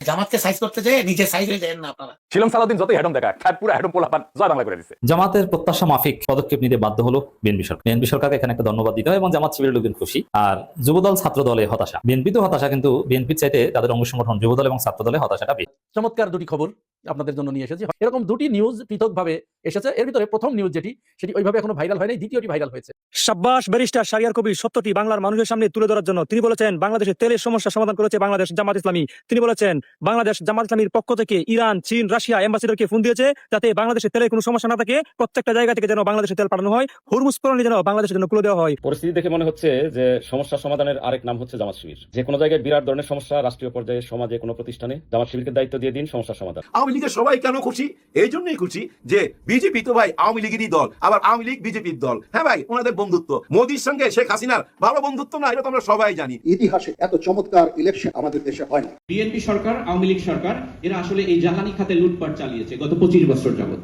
জামাতকে সাইজ করতে যেয়ে নিজে সাইজ হয়ে যায় না আপনারা। শিলং সালাউদ্দিন যতই হেডম দেখা পুরো হেডম পোলাপান জয় বাংলা করে দিচ্ছে। জামাতের প্রত্যাশা মাফিক পদক্ষেপ নিতে বাধ্য হলো বিএনপি সরকার। বিএনপি সরকারকে এখানে একটা ধন্যবাদ দিতে হয় এবং জামাত শিবিরের লোকজন খুশি। আর যুবদল ছাত্র দলে হতাশা, বিএনপি তো হতাশা, কিন্তু বিএনপির চাইতে তাদের অঙ্গ সংগঠন যুবদল এবং ছাত্র দলে হতাশাটা বেশি। চমৎকার দুটি খবর আপনাদের জন্য নিয়ে এসেছি। এরকম দুটি নিউজ পৃথকভাবে এসেছে। এর ভিতরে প্রথম নিউজ সেটি ওইভাবে এখনো ভাইরাল হয়নি, দ্বিতীয়টি ভাইরাল হয়েছে। সাব্বাস ব্যারিস্টার শাহরিয়ার কবির সত্যটি বাংলার মানুষের সামনে তুলে ধরার জন্য তিনি বলেছেন, বাংলাদেশের তেলের সমস্যা সমাধান করেছে বাংলাদেশ জামাত ইসলামী। তিনি বলেছেন, বাংলাদেশ জামাত ইসলামীর পক্ষ থেকে ইরান, চীন, রাশিয়া অ্যাম্বাসিডরকে ফোন দিয়েছে যাতে বাংলাদেশের তেলের কোনো সমস্যা না থাকে, প্রত্যেকটা জায়গা থেকে যেন বাংলাদেশের তেল পাঠানো হয়, হুরমুজ প্রণালী যেন বাংলাদেশের জন্য খুলে দেওয়া হয়। পরিস্থিতি দেখে মনে হচ্ছে যে সমস্যা সমাধানের আরেক নাম হচ্ছে জামাত শিবির। যে কোনো জায়গায় বিরাট ধরনের সমস্যা রাষ্ট্রীয় পর্যায়ে, সমাজে, কোনো প্রতিষ্ঠানে জামাত শিবিরকে দায়িত্ব দিয়ে দিন সমস্যা সমাধান। আওয়ামী লীগের সবাই কেন খুশি? এই জন্যই খুশি যে বিজেপি তো ভাই আওয়ামী লীগেরই দল, আবার আওয়ামী লীগ বিজেপির দল। হ্যাঁ ভাই, ওনাদের বন্ধুত্ব মোদির সঙ্গে শেখ হাসিনার ভালো বন্ধুত্ব না, এটা তো আমরা সবাই জানি। ইতিহাসে এত চমৎকার ইলেকশন আমাদের দেশে হয় না। বিএনপি সরকার, আওয়ামী লীগ সরকার, এরা আসলে এই জ্বালানি খাতে লুটপাট চালিয়েছে গত 25 বছর যাবত।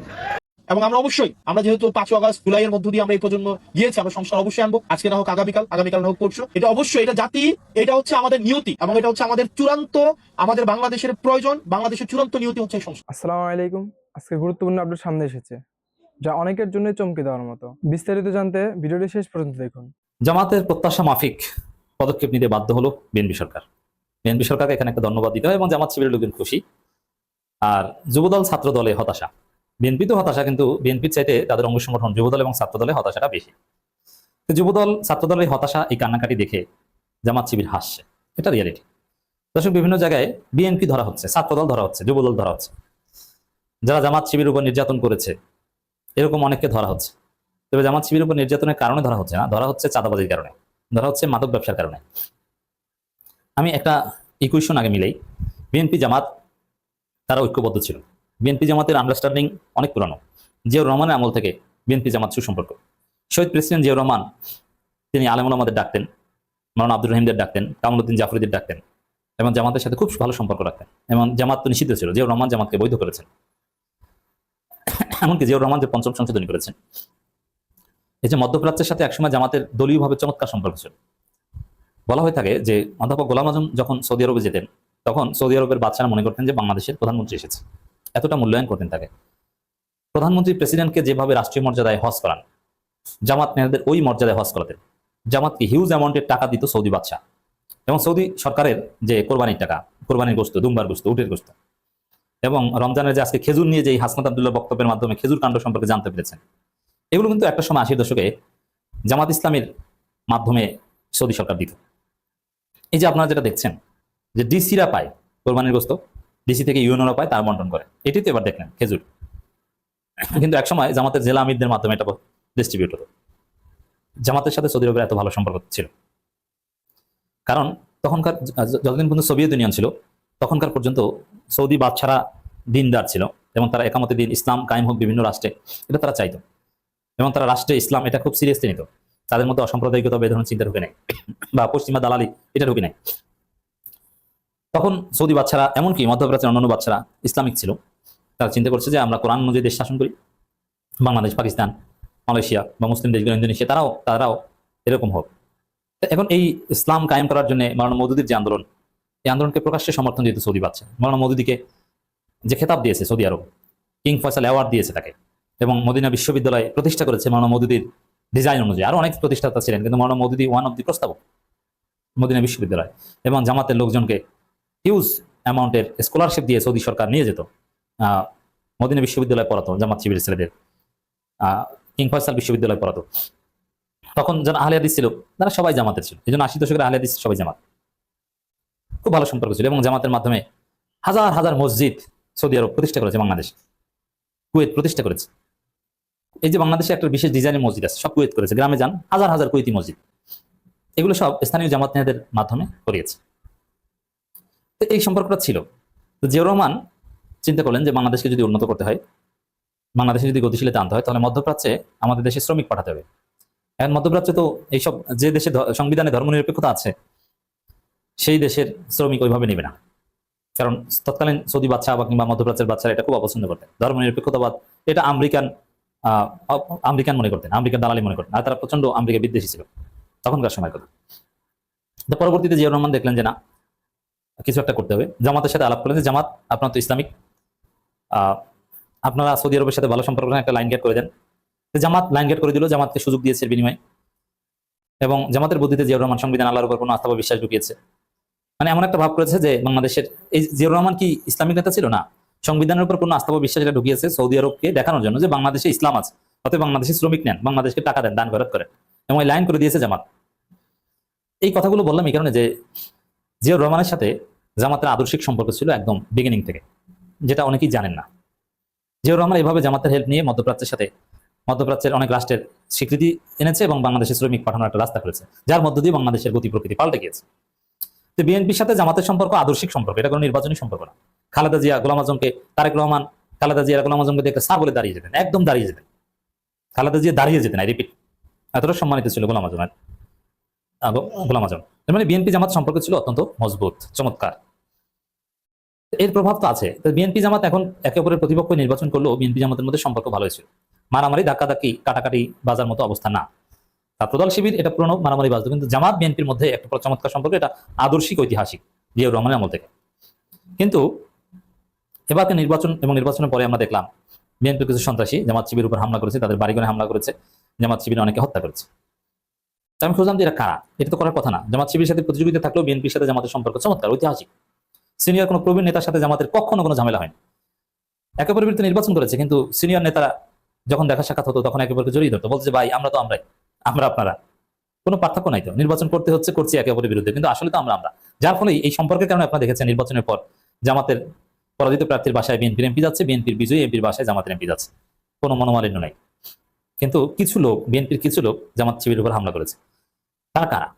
এবং আমরা যেহেতু 5 আগস্ট জুলাইয়ের মধ্য দিয়ে আমরা এই প্রজন্ম গিয়েছি, আমরা সংস্কার অবশ্যই আনবো। আজকে না হোক আগামীকাল না হোক পরশু, এটা অবশ্যই, এটা জাতি, এটা হচ্ছে আমাদের নিয়তি এবং এটা হচ্ছে আমাদের চূড়ান্ত, আমাদের বাংলাদেশের প্রয়োজন, বাংলাদেশের চূড়ান্ত নিয়তি হচ্ছে এই সংস্কার। আসসালামু আলাইকুম। আজকে গুরুত্বপূর্ণ আপডেট সামনে এসেছে, যা অনেকের জন্য চমকে দেওয়ার মতো। বিস্তারিত জানতে ভিডিওটি শেষ পর্যন্ত দেখুন। জামাতের প্রত্যাশা মাফিক পদক্ষেপ নিতে বাধ্য হলো বিএনপি সরকার। বিএনপি সরকারকে এখানে একটা ধন্যবাদ দিতে হয় এবং জামাত শিবিরের লোকজন খুশি। আর যুবদল ছাত্র দলে হতাশা, বিএনপি তো হতাশা, কিন্তু বিএনপির চাইতে তাদের অঙ্গ সংগঠন যুবদল এবং ছাত্র দলে হতাশাটা বেশি। তো যুবদল ছাত্র দলের হতাশা, এই কান্নাকাটি দেখে জামাত শিবির হাসছে, এটা রিয়ালিটি। দর্শক, বিভিন্ন জায়গায় বিএনপি ধরা হচ্ছে, ছাত্রদল ধরা হচ্ছে, যুবদল ধরা হচ্ছে। যারা জামাত শিবিরের উপর নির্যাতন করেছে এরকম অনেককে ধরা হচ্ছে। তবে জামাত শিবিরের উপর নির্যাতনের কারণে ধরা হচ্ছে না, ধরা হচ্ছে চাঁদাবাজির কারণে, ধরা হচ্ছে মাদক ব্যবসার কারণে। আমি একটা ইকুয়েশন আগে মিলেই, বিএনপি জামাত তারা ঐক্যবদ্ধ ছিল। বিএনপি জামাতের আন্ডারস্ট্যান্ডিং অনেক পুরানো, জিয়াউর রহমানের আমল থেকে বিএনপি জামাত সুসম্পর্ক। শহীদ প্রেসিডেন্ট জিয়াউর রহমান তিনি আলেম ওলামাদের ডাকতেন, মাওলানা আব্দুর রহিমদের ডাকতেন, কামরুদ্দিন জাফরিদের ডাকতেন এবং জামাতের সাথে খুব ভালো সম্পর্ক রাখতেন। এবং জামাত তো নিষিদ্ধ ছিল, জিয়াউর রহমান জামাতকে বৈধ করেছেন। এমনকি জিয়াউর রহমান যে ৫ম সংশোধনী করেছেন। এই যে মধ্যপ্রাচ্যের সাথে একসময় জামাতের দলীয়ভাবে চমৎকার সম্পর্ক ছিল। বলা হয়ে থাকে যে অধ্যাপক গোলাম আজম যখন সৌদি আরবে যেতেন, তখন সৌদি আরবের বাদশারা মনে করতেন যে বাংলাদেশের প্রধানমন্ত্রী এসেছে, এতটা মূল্যায়ন করতেন তাকে। প্রধানমন্ত্রী প্রেসিডেন্টকে যেভাবে রাষ্ট্রীয় মর্যাদায় হজ করান, জামাত নেতাদের ওই মর্যাদায় হজ করাতেন। জামাতকে হিউজ অ্যামাউন্টের টাকা দিত সৌদি বাদশা এবং সৌদি সরকারের যে কোরবানির টাকা, কোরবানির গোস্ত, দুম্বার গোস্ত, উটের গোস্ত, এবং রমজানের যে আজকে খেজুর নিয়ে যে হাসনাত আব্দুল্লাহ বক্তব্যের মাধ্যমে খেজুর কাণ্ড সম্পর্কে জানতে পেরেছেন, এগুলো কিন্তু একটা সময় 80 দশকে জামাত ইসলামের মাধ্যমে সৌদি সরকার দিত। এই যে আপনারা যেটা দেখছেন যে ডিসিরা পায় কোরবানির গোস্ত, ডিসি থেকে ইউএনওরা পায়, তার বন্টন করে, এটি তো এবার দেখলেন খেজুর। কিন্তু একসময় জামাতের জেলা আমিরদের মাধ্যমে এটা ডিস্ট্রিবিউট হতো। জামাতের সাথে সৌদি আরবের এত ভালো সম্পর্ক ছিল কারণ তখনকার, যতদিন পর্যন্ত সোভিয়েত ইউনিয়ন ছিল তখনকার পর্যন্ত সৌদি বাদশারা দিনদার ছিল এবং তারা একামতে দিন, ইসলাম কায়েম হোক বিভিন্ন রাষ্ট্রে, এটা তারা চাইতো এবং তারা রাষ্ট্রে ইসলাম এটা খুব সিরিয়াসলি নিত। তাদের মধ্যে অসাম্প্রদায়িকতা বা এই ধরনের চিন্তা ঢুকে নেয় বা পশ্চিমা দালালি এটা ঢুকে নেয়। তখন সৌদি বাদশারা, এমনকি মধ্যপ্রাচ্যের অন্যান্য বাদশারা ইসলামিক ছিল, তারা চিন্তা করছে যে আমরা কোরআন অনুযায়ী দেশ শাসন করি। বাংলাদেশ, পাকিস্তান, মালয়েশিয়া বা মুসলিম দেশগুলো, ইন্দোনেশিয়া, তারাও এরকম হোক। এখন এই ইসলাম কায়েম করার জন্য মাওলানা মওদুদির যে আন্দোলন, এই আন্দোলনকে প্রকাশ্যে সমর্থন দিত সৌদি বাদশা। মাওলানা মওদুদিকে যে খেতাব দিয়েছে সৌদি আরব, কিং ফয়সাল অ্যাওয়ার্ড দিয়েছে তাকে, এবং মদিনা বিশ্ববিদ্যালয় প্রতিষ্ঠা করেছে মাওলানা মওদুদির ডিজাইন অনুযায়ী। আরো অনেক প্রতিষ্ঠাতা ছিলেন, কিন্তু মাওলানা মওদুদি ওয়ান অফ দি প্রস্তাবক মদিনা বিশ্ববিদ্যালয়। এবং জামাতের লোকজনকে হিউজ অ্যামাউন্টের স্কলারশিপ দিয়ে সৌদি সরকার নিয়ে যেত, মদিনা বিশ্ববিদ্যালয় পড়াতো জামাত শিবির ছেলেদের, কিং ফয়সাল বিশ্ববিদ্যালয় পড়াতো। তখন যারা আহলে হাদিস ছিল তারা সবাই জামাতের ছিল, এই জন্য 80 দশকের আহলে হাদিস সবাই জামাত, খুব ভালো সম্পর্ক ছিল। এবং জামাতের মাধ্যমে হাজার হাজার মসজিদ সৌদি আরব প্রতিষ্ঠা করেছে, বাংলাদেশ, কুয়েত প্রতিষ্ঠা করেছে। এই যে বাংলাদেশে একটা বিশেষ ডিজাইনের মসজিদ আছে, সব কুয়েত করেছে। গ্রামে যান, হাজার হাজার কুয়েতি মসজিদ, এগুলো সব স্থানীয় জামাত নেতাদের মাধ্যমে করিয়েছে। তো এই সম্পর্কটা ছিল। তো জিয়াউর রহমান চিন্তা করলেন যে বাংলাদেশকে যদি উন্নত করতে হয়, বাংলাদেশে যদি গতিশীলতা আনতে হয়, তাহলে মধ্যপ্রাচ্যে আমাদের দেশে শ্রমিক পাঠাতে হবে। এখন মধ্যপ্রাচ্যে তো এইসব, যে দেশে সংবিধানে ধর্মনিরপেক্ষতা আছে সেই দেশের শ্রমিক ওইভাবে নেবে না, কারণ তৎকালীন সৌদি বাদশা বা কিংবা মধ্যপ্রাচ্যের বাচ্চারা এটা খুব অপছন্দ করতেন। ধর্মনিরপেক্ষতাবাদ এটা আমেরিকান মনে করতেন, আমেরিকান দালালি মনে করতেন, আর তারা প্রচন্ড আমেরিকা বিদ্বেষী ছিল তখনকার সময় কথা। তো পরবর্তীতে জিয়াউর রহমান দেখলেন যে না, কিছু একটা করতে হবে। জামাতের সাথে আলাপ করলেন যে জামাত আপনার তো ইসলামিক, আপনারা সৌদি আরবের সাথে ভালো সম্পর্ক রাখেন, একটা লাইন গেট করে দেন। জামাত লাইন গেট করে দিল, জামাতকে সুযোগ দিয়েছে এর বিনিময়ে, এবং জামাতের বুদ্ধিতে জিয়াউর রহমান সংবিধান আল্লাহর উপর কোনো আস্থা বা বিশ্বাস ঢুকিয়েছে। মানে এমন একটা ভাব করেছে যে বাংলাদেশের এই জিয়াউর রহমান কি ইসলামিক নেতা ছিল না, সংবিধানের উপর কোনো আস্থা বা বিশ্বাস এটা ঢুকিয়েছে সৌদি আরবকে দেখানোর জন্য যে বাংলাদেশে ইসলাম আছে, অতএব বাংলাদেশে শ্রমিক নেন, বাংলাদেশকে টাকা দেন, দান খয়রাত করেন, এবং এই লাইন করে দিয়েছে জামাত। এই কথাগুলো বললাম এই কারণে যে জিয়াউর রহমানের সাথে জামাতের আদর্শিক সম্পর্ক ছিল একদম বিগিনিং থেকে, যেটা অনেকেই জানেন না। জিয়াউর রহমান এইভাবে জামাতের হেল্প নিয়ে মধ্যপ্রাচ্যের অনেক রাষ্ট্রের স্বীকৃতি এনেছে এবং বাংলাদেশের শ্রমিক পাঠানোর একটা রাস্তা করেছে, যার মধ্য দিয়ে বাংলাদেশের গতি প্রকৃতি পাল্টে গিয়েছে। তো বিএনপির সাথে জামাতের সম্পর্ক আদর্শিক সম্পর্ক, এটা কোনো নির্বাচনী সম্পর্ক না। খালেদা জিয়া গোলাম আজমকে, তারেক রহমান খালেদা জিয়া গোলাম আজমকে দেখে স্যার বলে দাঁড়িয়ে যেতেন, একদম দাঁড়িয়ে যেতেন। খালেদা জিয়া দাঁড়িয়ে যেতেন, আই রিপিট, এতটা সম্মানিত ছিল গোলাম আজম। মানে বিএনপি জামাত সম্পর্ক ছিল অত্যন্ত মজবুত, চমৎকার। এর প্রভাব তো আছে। বিএনপি জামাত এখন একে অপরের প্রতিপক্ষ নির্বাচন করলেও বিএনপি জামাতের মধ্যে সম্পর্ক ভালো ছিল, মারামারি ধাক্কাধাক্কি কাটাকাটি বাজার মতো অবস্থা না। ছাত্রদল শিবির এটা পুরনো মারামারি বাজতো, কিন্তু জামাত বিএনপির মধ্যে একটা চমৎকার সম্পর্ক, এটা আদর্শিক ঐতিহাসিক জিয়াউর রহমানের আমল থেকে। কিন্তু এবারকে নির্বাচন এবং নির্বাচনের পরে আমরা দেখলাম বিএনপির কিছু সন্ত্রাসী জামাত শিবির উপর হামলা করেছে, তাদের বাড়িঘরে হামলা করেছে, জামাত শিবির অনেকে হত্যা করেছে। আমি খুঁজলাম যে এটা কারা, এটা তো করার কথা না। জামাত শিবিরের সাথে প্রতিযোগিতা থাকলেও বিএনপির সাথে জামাতের সম্পর্ক চমৎকার, ঐতিহাসিক। সিনিয়র কোনো প্রবীণ নেতার সাথে জামাতের কখনো কোনো ঝামেলা হয়নি। একে অপরের বিরুদ্ধে নির্বাচন করেছে, কিন্তু সিনিয়র নেতারা যখন দেখা সাক্ষাৎ হতো তখন একে অপরকে জড়িয়ে ধরতো, বলছে যে ভাই আমরা তো আমরাই, আমরা আপনারা, কোনো পার্থক্য নাই তো, নির্বাচন করতে হচ্ছে, করছি একে অপরের বিরুদ্ধে, কিন্তু আসলে তো আমরা। যার ফলে এই সম্পর্কের কারণে আপনারা দেখেছেন নির্বাচনের পর জামাতের পরাজিত প্রার্থীর বাসায় বিএনপির এমপি যাচ্ছে, বিএনপির বিজয়ী এমপির বাসায় জামাতের এমপি যাচ্ছে, কোনো মনোমালিন্য নাই। কিন্তু বিএনপির কিছু লোক জামাত শিবিরের উপর হামলা করেছে। তারা কারা?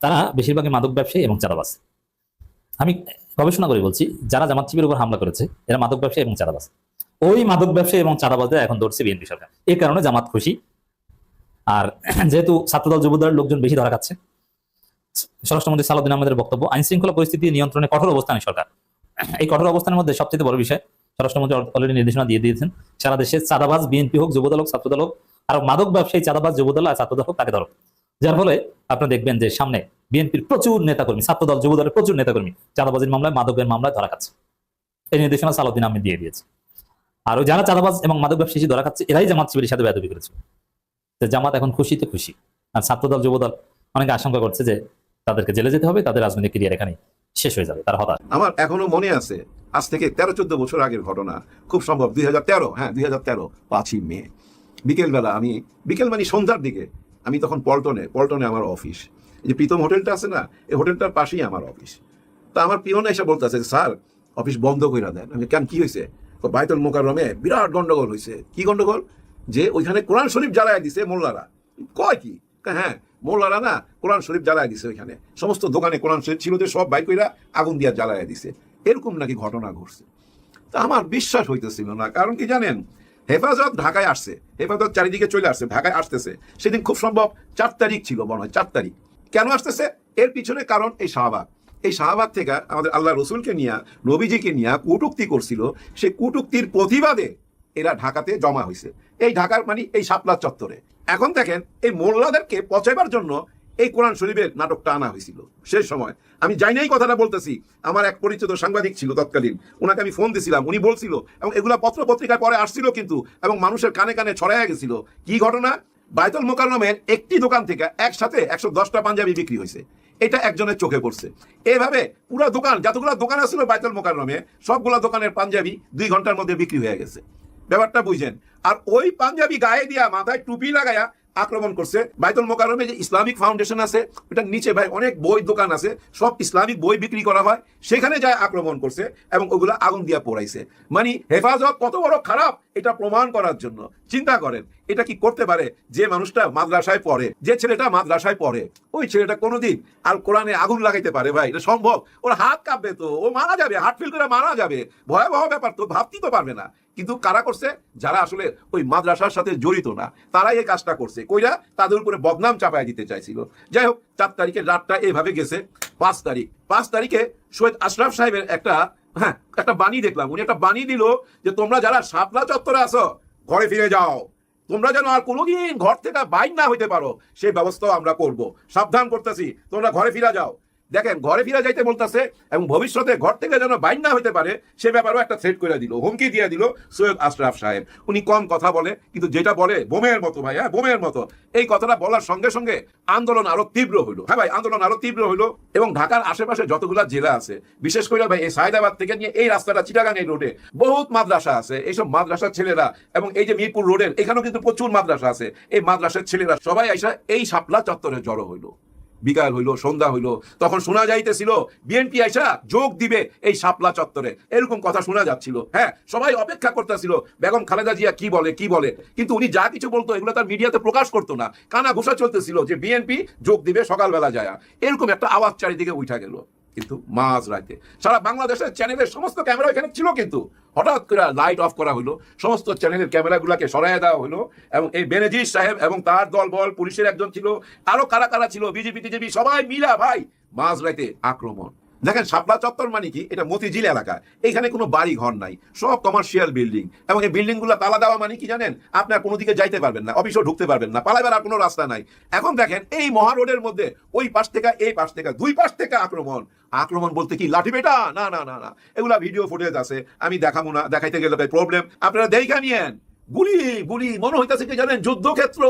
তারা বেশিরভাগই মাদক ব্যবসায়ী এবং চাঁদাবাজ। আমি গবেষণা করে বলছি, যারা জামাত শিবিরের উপর হামলা করেছে এরা মাদক ব্যবসায়ী এবং চাঁদাবাজ। ওই মাদক ব্যবসায়ী এবং চাঁদাবাজদের এখন ধরছে বিএনপি সরকার, এই কারণে জামাত খুশি। আর যেহেতু ছাত্রদল যুবদলের লোকজন বেশি ধরা খাচ্ছে, স্বরাষ্ট্রমন্ত্রী সালাউদ্দিন আহমেদের বক্তব্য, আইন শৃঙ্খলা পরিস্থিতি নিয়ন্ত্রণে কঠোর অবস্থানে সরকার। এই কঠোর অবস্থানের মধ্যে সবচেয়ে বড় বিষয়, স্বরাষ্ট্রমন্ত্রী অলরেডি নির্দেশনা দিয়ে দিয়েছেন, সারা দেশে চাঁদাবাজ বিএনপি হোক, যুবদল হোক, ছাত্রদল হোক, আর মাদক ব্যবসায়ী চাঁদাবাজ যুবদল আর ছাত্রদল হোক, তাকে ধরো। যার ফলে আপনারা দেখবেন যে সামনে বিএনপির প্রচুর নেতাকর্মী, ছাত্রদল যুবদলের প্রচুর নেতাকর্মী চাঁদাবাজির মামলায়, মাদকের মামলায় ধরা খাচ্ছে। এই নির্দেশনা সালাউদ্দিন আহমেদ দিয়ে দিয়েছে। আর যারা চাঁদাবাজ এবং মাদক ব্যবসায়ী ধরা খাচ্ছে এরাই জামাত শিবিরের সাথে বেয়াদবি করেছে। জামাত এখন খুশিতে খুশি, আর ছাত্রদল যুবদল অনেকে আশঙ্কা করছে যে তাদেরকে জেলে যেতে হবে, তাদের রাজনৈতিক ক্যারিয়ার এখানে শেষ হয়ে যাবে, তারা হতাশ। আমার এখনো মনে আছে, আজ থেকে 13-14 বছর আগের ঘটনা, খুব সম্ভব 2013, 5ই মে বিকেলবেলা, বিকেল মানে সন্ধ্যার দিকে, আমি তখন পল্টনে আমার অফিস, এই যে প্রীতম হোটেলটা আছে না, এই হোটেলটার পাশেই আমার অফিস। তা আমার পিয়ন এসে বলতেছে, স্যার অফিস বন্ধ করে দেন। আমি কেন, কি হয়েছে? বাইতুল মোকাররমে বিরাট গন্ডগোল হয়েছে। কি গন্ডগোল? যে ওইখানে কোরআন শরীফ জ্বালায় দিছে মোল্লারা। কয় কি? হ্যাঁ, মোল্লারা না কোরআন শরীফ জ্বালায় দিছে, ওইখানে সমস্ত দোকানে কোরআন শরীফ ছিল যে সব বাইক কইরা আগুন দিয়া জ্বালায় দিছে, এরকম নাকি ঘটনা ঘটছে। তা আমার বিশ্বাস হইতেছিল না, কারণ কি জানেন, হেফাজত ঢাকায় আসছে, হেফাজত চারিদিকে চলে আসছে, ঢাকায় আসতেছে। সেদিন খুব সম্ভব 4 তারিখ ছিল, মনে হয় 4 তারিখ। কেন আসতেছে? এর পিছনে কারণ এই শাহবাগ থেকে আমাদের আল্লাহ রসুলকে নিয়ে, নবীজিকে নিয়ে কটূক্তি করছিল, সেই কটূক্তির প্রতিবাদে এরা ঢাকাতে জমা হয়েছে, এই ঢাকার মানে এই শাপলা চত্বরে। এখন দেখেন, এই মোল্লাদেরকে পচাইবার জন্য এই কোরআন শরীফের নাটকটা আনা হয়েছিল। সেই সময় আমি যাই নাই কথাটা বলতেছি, আমার এক পরিচিত সাংবাদিক ছিল তৎকালীন, ওনাকে আমি ফোন দিছিলাম, উনি বলছিল, এবং এগুলা পত্র পত্রিকায় পরে আসছিল কিন্তু, এবং মানুষের কানে কানে ছড়াইয়া গেছিল। কি ঘটনা? বাইতুল মোকাররমের একটি দোকান থেকে একসাথে 110টা পাঞ্জাবি বিক্রি হয়েছে, এটা একজনের চোখে পড়ছে। এভাবে পুরো দোকান, যতগুলো দোকান আছিল বাইতুল মোকাররমে, সবগুলা দোকানের পাঞ্জাবি 2 ঘন্টার মধ্যে বিক্রি হয়ে গেছে। ব্যাপারটা বুঝছেন? আর ওই পাঞ্জাবি গায়ে দিয়া, মাথায় টুপি লাগায়া আক্রমণ করছে বাইতুল মোকাররমে যে ইসলামিক ফাউন্ডেশন আছে, ওটার নিচে ভাই অনেক বই দোকান আছে, সব ইসলামিক বই বিক্রি করা হয়, সেখানে যায় আক্রমণ করছে এবং ওগুলা আগুন দিয়া পোড়াইছে। মানে হেফাজত কত বড় খারাপ এটা প্রমাণ করার জন্য। চিন্তা করেন, এটা কি করতে পারে? যে মানুষটা মাদ্রাসায় পড়ে, যে ছেলেটা মাদ্রাসায় পড়ে, ওই ছেলেটা কোনোদিন আর কোরআনে আগুন লাগাইতে পারে? ভাই এটা সম্ভব? ওর হাত কাঁপবে তো, ও মারা যাবে, হার্ট ফেল করে মারা যাবে, ভয়াবহ ব্যাপার তো, ভাবতেই তো পারবে না। কিন্তু কারা করছে? যারা আসলে ওই মাদ্রাসার সাথে জড়িত না, তারাই এই কাজটা করছে, কইরা তাদের উপরে বদনাম চাপায় দিতে চাইছিল। যাই হোক, 4 তারিখের রাতটা এভাবে গেছে। 5 তারিখে সৈয়দ আশরাফ সাহেবের একটা বাণী দেখলাম, উনি একটা বাণী দিল যে তোমরা যারা শাপলা চত্বরে আছো ঘরে ফিরে যাও, তোমরা যেন আর কোনোদিন ঘর থেকে বাইর না হইতে পারো সেই ব্যবস্থাও আমরা করব, সাবধান করতেছি, তোমরা ঘরে ফিরে যাও। দেখেন ঘরে ফিরে যাইতে বলতেছে এবং ভবিষ্যতে ঘর থেকে যেন বাইর না হতে পারে সে ব্যাপারেও একটা থ্রেট করে দিল, হুমকি দিয়ে দিল সৈয়দ আশরাফ সাহেব। উনি কম কথা বলে, কিন্তু যেটা বলে বোমের মতো ভাই, হ্যাঁ বোমের মতো। এই কথাটা বলার সঙ্গে সঙ্গে আন্দোলন আরো তীব্র হইলো। হ্যাঁ ভাই, আন্দোলন আরো তীব্র হইলো এবং ঢাকার আশেপাশে যতগুলা জেলা আছে, বিশেষ করে ভাই এই সায়দাবাদ থেকে নিয়ে এই রাস্তাটা চিটাগাং এই রোডে বহুত মাদ্রাসা আছে। এইসব মাদ্রাসার ছেলেরা এবং এই যে মিরপুর রোডের এখানেও কিন্তু প্রচুর মাদ্রাসা আছে, এই মাদ্রাসার ছেলেরা সবাই আইসা এই শাপলা চত্বরে জড়ো হইলো। বিকাল হইলো, সন্ধ্যা হইলো, তখন শোনা যাইতেছিল বিএনপি আইসা যোগ দিবে এই শাপলা চত্বরে, এরকম কথা শোনা যাচ্ছিল। হ্যাঁ, সবাই অপেক্ষা করতেছিল বেগম খালেদা জিয়া কি বলে, কিন্তু উনি যা কিছু বলতো এগুলো তার মিডিয়াতে প্রকাশ করতো না। কানা ঘোষা চলতেছিল যে বিএনপি যোগ দিবে সকালবেলা যায়, এরকম একটা আওয়াজ চারিদিকে উঠা গেল। কিন্তু মাঝ রাতে সারা বাংলাদেশের চ্যানেলের সমস্ত ক্যামেরা এখানে ছিল, কিন্তু হঠাৎ করে লাইট অফ করা হলো, সমস্ত চ্যানেলের ক্যামেরাগুলোকে সরাইয়া দেওয়া হলো এবং এই বেনজির সাহেব এবং তার দল বল, পুলিশের একজন ছিল, আরো কারা কারা ছিল, বিজেপি টিজেপি সবাই মিলা ভাই মাঝ রাতে আক্রমণ। দেখেন শাপলা চত্বর মানে কি, এটা মতিঝিল এলাকা, এখানে কোনো বাড়ি ঘর নাই, সব কমার্শিয়াল বিল্ডিং এবং এই বিল্ডিং গুলো তালা দেওয়া মানে কি জানেন, আপনার কোনো দিকে যাইতে পারবেন না, অফিসও ঢুকতে পারবেন না, পালাইবার আর কোনো রাস্তা নাই। এখন দেখেন এই মহা রোডের মধ্যে ওই পাশ থেকে এই পাশ থেকে দুই পাশ থেকে আক্রমণ বলতে কি লাঠি বেটা, না না না না, এগুলা ভিডিও ফুটেজ আছে, আমি দেখাবো না, দেখাইতে গেলে ভাই প্রবলেম, আপনারা দেখা নিয়েন। গুলি মনে হইতেছে কি জানেন, যুদ্ধক্ষেত্র।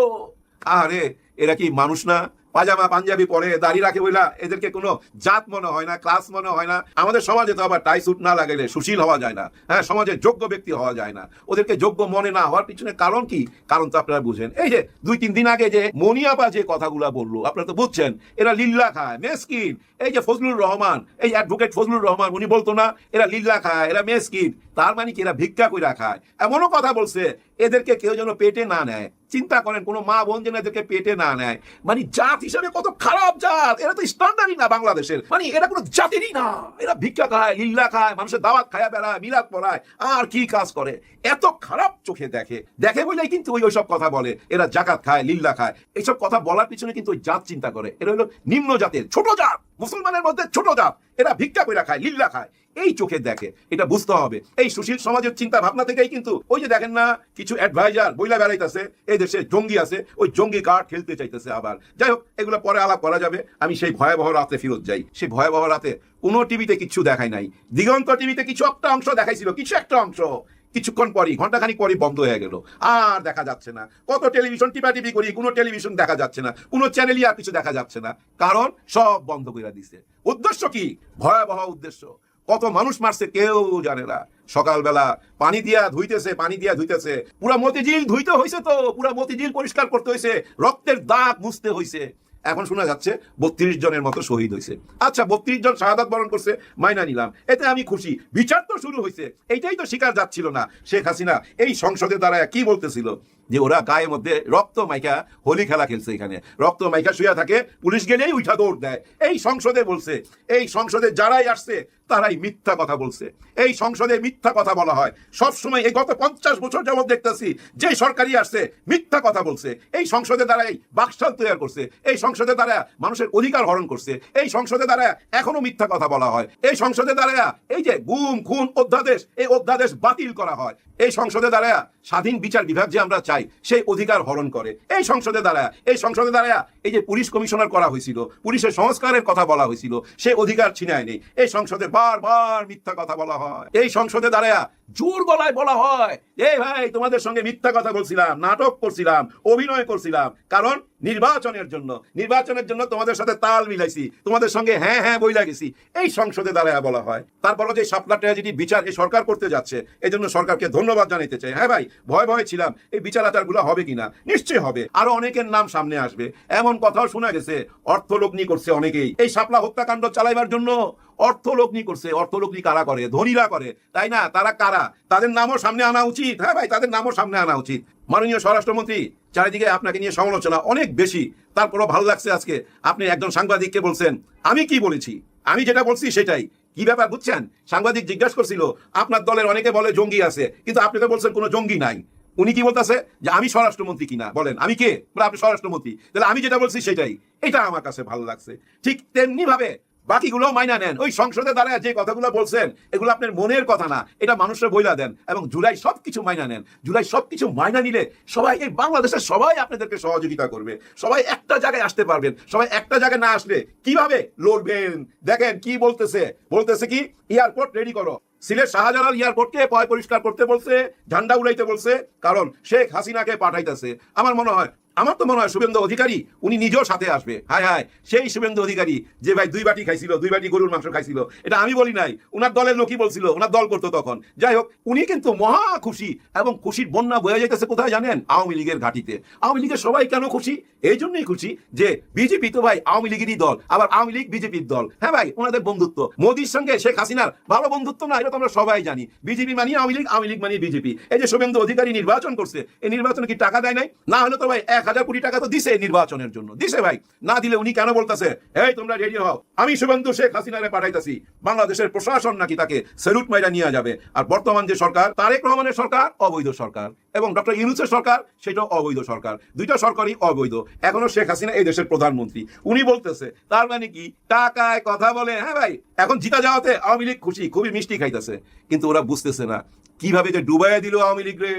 আরে এরা কি মানুষ না? পাজামা পাঞ্জাবি পরে, দাড়ি রাখে বইলা এদেরকে কোনো জাত মনে হয় না, ক্লাস মনে হয় না। আমাদের সমাজে তো আবার টাই স্যুট না লাগাইলে সুশীল হওয়া যায় না, হ্যাঁ, সমাজে যোগ্য ব্যক্তি হওয়া যায় না। ওদেরকে যোগ্য মনে না হওয়ার পিছনে কারণ কি? কারণ তো আপনারা বুঝেন। এই যে 2-3 দিন আগে যে মনিয়াপা যে কথাগুলা বললো, আপনারা তো বুঝছেন এরা লিল্লা খায়, মেসকিন। এই যে ফজলুর রহমান, এই অ্যাডভোকেট ফজলুর রহমান, উনি বলতো না এরা লিল্লা খায়, এরা মেসকিন, তার মানে কি এরা ভিক্ষা কইরা খায়। এমনও কথা বলছে এদেরকে কেউ যেন পেটে না নেয়। চিন্তা করেন, কোনো মা বোন যেন এদেরকে পেটে না নেয়, মানে জাত হিসাবে কত খারাপ জাত। এরা তো স্ট্যান্ডার্ডই না বাংলাদেশের, মানে এরা কোনো জাতিরই না। এরা ভিক্ষা খায়, লিল্লা খায়, মানুষের দাওয়াত খায়া বেড়ায়, মিলাদ পড়ায়, আর কি কাজ করে, এত খারাপ চোখে দেখে বলেই কিন্তু ওইসব কথা বলে। এরা জাকাত খায়, লিল্লা খায়, এইসব কথা বলার পিছনে কিন্তু ওই জাত চিন্তা করে। এরা হলো নিম্ন জাতের, ছোট জাত, মুসলমানের মধ্যে ছোট জাত। এরা ভিক্ষা কইরা খায়, লিল্লা খায়, এই চোখে দেখে। এটা বুঝতে হবে। এই সুশীল সমাজের চিন্তা ভাবনা থেকেই কিন্তু ওই যে দেখেন না, কিছু অ্যাডভাইজার বইলা বেড়াইতেছে এই দেশে জঙ্গি আছে, ওই জঙ্গি কার্ড খেলতে চাইতেছে আবার। যাই হোক, এগুলো পরে আলাপ করা যাবে। আমি সেই ভয়াবহ রাতে ফেরত যাই। সেই ভয়াবহ রাতে কোনো টিভিতে কিছু দেখায় নাই। দিগন্ত টিভিতে কিছু একটা অংশ দেখাইছিল, কিছু একটা অংশ, কিছুক্ষণ পরই, ঘন্টাখানিক পরই বন্ধ হয়ে গেল, আর দেখা যাচ্ছে না। কত টেলিভিশন টিপি করি, কোনো টেলিভিশন দেখা যাচ্ছে না, কোনো চ্যানেলই আর কিছু দেখা যাচ্ছে না, কারণ সব বন্ধ করে দিছে। উদ্দেশ্য কি? ভয়াবহ উদ্দেশ্য। কত মানুষ মারছে কেউ জানে না। সকালবেলা পানি দিয়া ধুইতেছে, পুরা মতিঝিল ধুইতে হয়েছে, তো পুরা মতিঝিল পরিষ্কার করতে হয়েছে, রক্তের দাগ মুছতে হয়েছে। এখন শোনা যাচ্ছে 32 জনের মতো শহীদ হয়েছে। আচ্ছা, 32 জন শাহাদাত বরণ করছে, মাইনা নিলাম, এতে আমি খুশি। বিচার তো শুরু হয়েছে, এইটাই তো শিকার যাচ্ছিল না। শেখ হাসিনা এই সংসদের দ্বারা কি বলতেছিল, যে ওরা গায়ের মধ্যে রক্ত মাইকা হোলি খেলা খেলছে, এখানে রক্ত মাইকা শুয়ে থাকে, পুলিশ গেলেই উঠা দৌড় দেয়। এই সংসদে বলছে, এই সংসদে যারাই আসছে তারাই মিথ্যা কথা বলছে। এই সংসদে মিথ্যা কথা বলা হয় সবসময়। এই গত 50 বছর যাবৎ দেখতেছি যে সরকারি আসছে মিথ্যা কথা বলছে। এই সংসদে দ্বারাই বাকশাল তৈরি করছে, এই সংসদে দ্বারা মানুষের অধিকার হরণ করছে, এই সংসদে দ্বারা এখনো মিথ্যা কথা বলা হয়। এই সংসদে দ্বারা এই যে গুম খুন অধ্যাদেশ, এই অধ্যাদেশ বাতিল করা হয়। এই সংসদে দ্বারা স্বাধীন বিচার বিভাগ যে আমরা চাই সেই অধিকার হরণ করে। এই সংসদে দ্বারা এই যে পুলিশ কমিশনার করা হয়েছিল, পুলিশের সংস্কারের কথা বলা হয়েছিল, সেই অধিকার ছিনায় নেই। এই সংসদে বারবার মিথ্যা কথা বলা হয়। এই সংসদে দ্বারা জোর গলায় বলা হয়, এই ভাই তোমাদের সঙ্গে মিথ্যা কথা বলছিলাম, নাটক করছিলাম, অভিনয় করছিলাম, কারণ নির্বাচনের জন্য তোমাদের সাথে তাল মিলাইছি, তোমাদের সঙ্গে হ্যাঁ হ্যাঁ বইলা গেছি। এই সংসদে দাঁড়ায় বলা হয়। তারপরে যে শাপলা ট্র্যাজেডি বিচার এই সরকার করতে যাচ্ছে, এই জন্য সরকারকে ধন্যবাদ জানাইতে চাই। হ্যাঁ ভাই, ভয় ছিলাম এই বিচার আচারগুলো হবে কিনা, নিশ্চয়ই হবে। আরো অনেকের নাম সামনে আসবে। এমন কথাও শোনা গেছে অর্থলগ্নি করছে অনেকেই এই শাপলা হত্যাকাণ্ড চালাইবার জন্য। অর্থলগ্নি করছে। অর্থলগ্নি কারা করে? ধনীরা করে, তাই না? তারা কারা? তাদের নামও সামনে আনা উচিত। হ্যাঁ ভাই, তাদের নামও সামনে আনা উচিত। মাননীয় স্বরাষ্ট্রমন্ত্রী, চারিদিকে আপনাকে নিয়ে সমালোচনা অনেক বেশি, তারপরও ভালো লাগছে আজকে আপনি একজন সাংবাদিককে বলছেন আমি কি বলেছি, আমি যেটা বলছি সেটাই। কি ব্যাপার বুঝছেন? সাংবাদিক জিজ্ঞাসা করছিল আপনার দলের অনেকে বলে জঙ্গি আছে, কিন্তু আপনি তো বলছেন কোনো জঙ্গি নাই। উনি কি বলতেছে যে আমি স্বরাষ্ট্রমন্ত্রী কিনা, বলেন আমি কে? বলে আপনি স্বরাষ্ট্রমন্ত্রী, তাহলে আমি যেটা বলছি সেটাই। এটা আমার কাছে ভালো লাগছে। ঠিক তেমনি ভাবে বাকিগুলো মাইনা নেন। ওই সংসদে দাঁড়ায় যে কথাগুলো বলছেন এগুলো আপনার মনের কথা না, এটা মানুষের বইলা দেন এবং জুলাই সবকিছু মাইনা নেন। জুলাই সবকিছু মাইনা নিলে সবাই, এই বাংলাদেশের সবাই আপনাদেরকে সহযোগিতা করবে, সবাই একটা জায়গায় আসতে পারবেন। সবাই একটা জায়গায় না আসলে কিভাবে লড়বেন? দেখেন কি বলতেছে কি, এয়ারপোর্ট রেডি করো। সিলেট শাহজালাল এয়ারপোর্টকে পয় পরিষ্কার করতে বলছে, ঝান্ডা উড়াইতে বলছে, কারণ শেখ হাসিনাকে পাঠাইতেছে। আমার তো মনে হয় শুভেন্দু অধিকারী উনি নিজেও সাথে আসবে। হায় হায়, সেই শুভেন্দু অধিকারী যে ভাই 2 বাটি খাইছিল, 2 বাটি গরুর মাংস খাইছিল, এটা আমি বলি নাই, উনার দলের লোকই বলছিল, উনার দল করতো তখন। যাই হোক, উনি কিন্তু মহা খুশি এবং খুশির বন্যা বয়ে যাইতেছে কোথায় জানেন? আওয়ামী লীগের ঘাটিতে। আওয়ামী লীগের সবাই কেন খুশি? এই জন্যই খুশি যে বিজেপি তো ভাই আওয়ামী লীগেরই দল, আবার আওয়ামী লীগ বিজেপির দল। হ্যাঁ ভাই, ওনাদের বন্ধুত্ব মোদির সঙ্গে শেখ হাসিনার ভালো বন্ধুত্ব না, এটা তো আমরা সবাই জানি। বিজেপি মানি আওয়ামী লীগ, আওয়ামী লীগ মানি বিজেপি। এই যে শুভেন্দু অধিকারী নির্বাচন করছে, এই নির্বাচনে কি টাকা দেয় নাই? না হলে তো ভাই 1000 কোটি টাকা তো দিছে নির্বাচনের জন্য, দিছে ভাই। না দিলে উনি কেন বলতেছে এই তোমরা রেডি হও, আমি শুভেন্দু শেখ হাসিনারে পাঠাইতাছি? বাংলাদেশের প্রশাসন নাকি তাকে স্যালুট মাইরা নিয়ে যাবে। আর বর্তমান যে সরকার, তারেক রহমানের সরকার অবৈধ সরকার, এবং ডক্টর ইউনূসের সরকার সেটাও অবৈধ সরকার। দুইটা সরকারই অবৈধ। এখনো শেখ হাসিনা এই দেশের প্রধানমন্ত্রী, উনি বলতেছে, তার মানে কি টাকায় কথা বলে? হ্যাঁ ভাই, এখন জিতা যাওয়াতে আওয়ামী লীগ খুশি, খুবই মিষ্টি খাইতেছে, কিন্তু ওরা বুঝতেছে না কিভাবে যে ডুবাইয়া দিল আওয়ামী লীগ রে।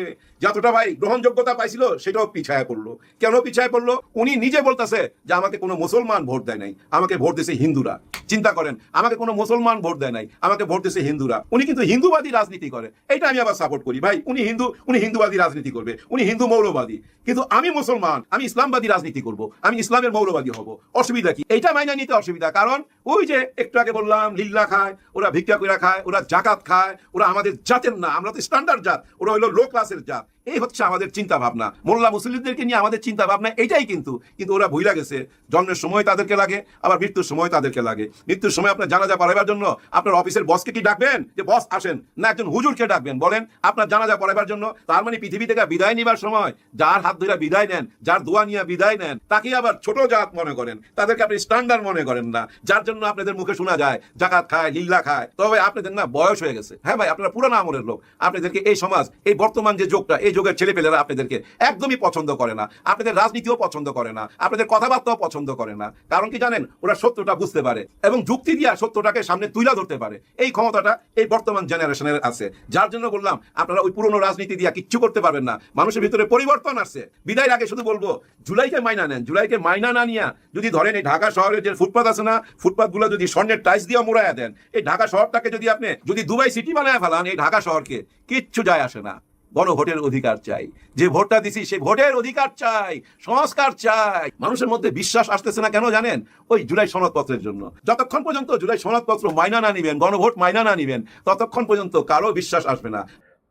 যতটা ভাই গ্রহণযোগ্যতা পাইছিল সেটাও পিছায় পড়লো। কেন পিছায় পড়লো? উনি নিজে বলতেছে যে আমাকে কোনো মুসলমান ভোট দেয় নাই, আমাকে ভোট দিয়েছে হিন্দুরা। চিন্তা করেন, আমাকে কোনো মুসলমান ভোট দেয় নাই, আমাকে ভোট দিয়েছে হিন্দুরা। উনি কিন্তু হিন্দুবাদী রাজনীতি করে, এইটা আমি আবার সাপোর্ট করি ভাই। উনি হিন্দুবাদী রাজনীতি করবে, উনি হিন্দু মৌলবাদী, কিন্তু আমি মুসলমান, আমি ইসলামবাদী রাজনীতি করব, আমি ইসলামের মৌলবাদী হব। অসুবিধা কি? এইটা মাইনা নিতে অসুবিধা, কারণ ওই যে একটু আগে বললাম লিল্লা খায়, ওরা ভিক্ষা কইরা খায়, ওরা জাকাত খায়, ওরা আমাদের জাতের না, আমরা তো স্ট্যান্ডার্ড জাত, ওরা হলো লো ক্লাসের জাত। এই হচ্ছে আমাদের চিন্তা ভাবনা, মোল্লা মুসলিমদেরকে নিয়ে আমাদের চিন্তা ভাবনা এটাই। কিন্তু ওরা ভুইলা গেছে, জন্মের সময় তাদেরকে লাগে, আবার মৃত্যুর সময় তাদেরকে লাগে। মৃত্যুর সময় আপনার জানাজা পড়াইবার জন্য আপনার অফিসের বসকে কি ডাকবেন যে বস আসেন, না একজন হুজুরকে ডাকবেন বলেন আপনার জানাজা পড়াইবার জন্য? তার মানে পৃথিবী থেকে বিদায় নিবার সময় যার হাত ধরে বিদায় নেন, যার দোয়া নিয়ে বিদায় নেন, তাকে আবার ছোট জাত মনে করেন, তাদেরকে আপনি স্ট্যান্ডার্ড মনে করেন না, যার জন্য আপনাদের মুখে শোনা যায় জাকাত খায়, লিল্লা খায়। তবে আপনাদের না বয়স হয়ে গেছে। হ্যাঁ ভাই, আপনারা পুরানো আমলের লোক, আপনাদেরকে এই সমাজ, এই বর্তমান যে যুগটা, এই যুগের ছেলেপেলেরা আপনাদেরকে একদমই পছন্দ করে না, আপনাদের রাজনীতিও পছন্দ করে না, আপনাদের কথাবার্তাও পছন্দ করে না। কারণ কি জানেন? ওরা সত্যটা বুঝতে পারে এবং যুক্তি দিয়া সত্যটাকে সামনে তুলে ধরতে পারে। এই ক্ষমতাটা এই বর্তমান জেনারেশনের আছে। যার জন্য বললাম আপনারা ওই পুরনো রাজনীতি দিয়া কিচ্ছু করতে পারবেন না। মানুষের ভিতরে পরিবর্তন আসছে। বিদায়ের আগে শুধু বলবো, জুলাইকে মাইনা নেন। জুলাইকে মাইনা না নিয়া যদি ধরেন এই ঢাকা শহরের যে ফুটপাথ আছে না, ফুটপাথ গুলো যদি স্বর্ণের টাইলস দিয়ে মোড়াইয়া দেন, এই ঢাকা শহরটাকে যদি দুবাই সিটি বানায় ফেলান, এই ঢাকা শহরকে কিচ্ছু যায় আসে না। গণভোটের অধিকার চাই, যে ভোটটা দিছি সেই ভোটের অধিকার চাই, সংস্কার চাই। মানুষের মধ্যে বিশ্বাস আসতেছে না কেন জানেন? ওই জুলাই সনদপত্রের জন্য। যতক্ষণ পর্যন্ত জুলাই সনদপত্র মাইনা না নিবেন, গণভোট মাইনা না নিবেন, ততক্ষণ পর্যন্ত কারো বিশ্বাস আসবে না।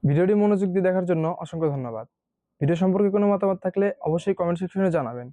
ভিডিওটি মনোযোগ দিয়ে দেখার জন্য অসংখ্য ধন্যবাদ। ভিডিও সম্পর্কে কোনো মতামত থাকলে অবশ্যই কমেন্ট সেকশনে জানাবেন।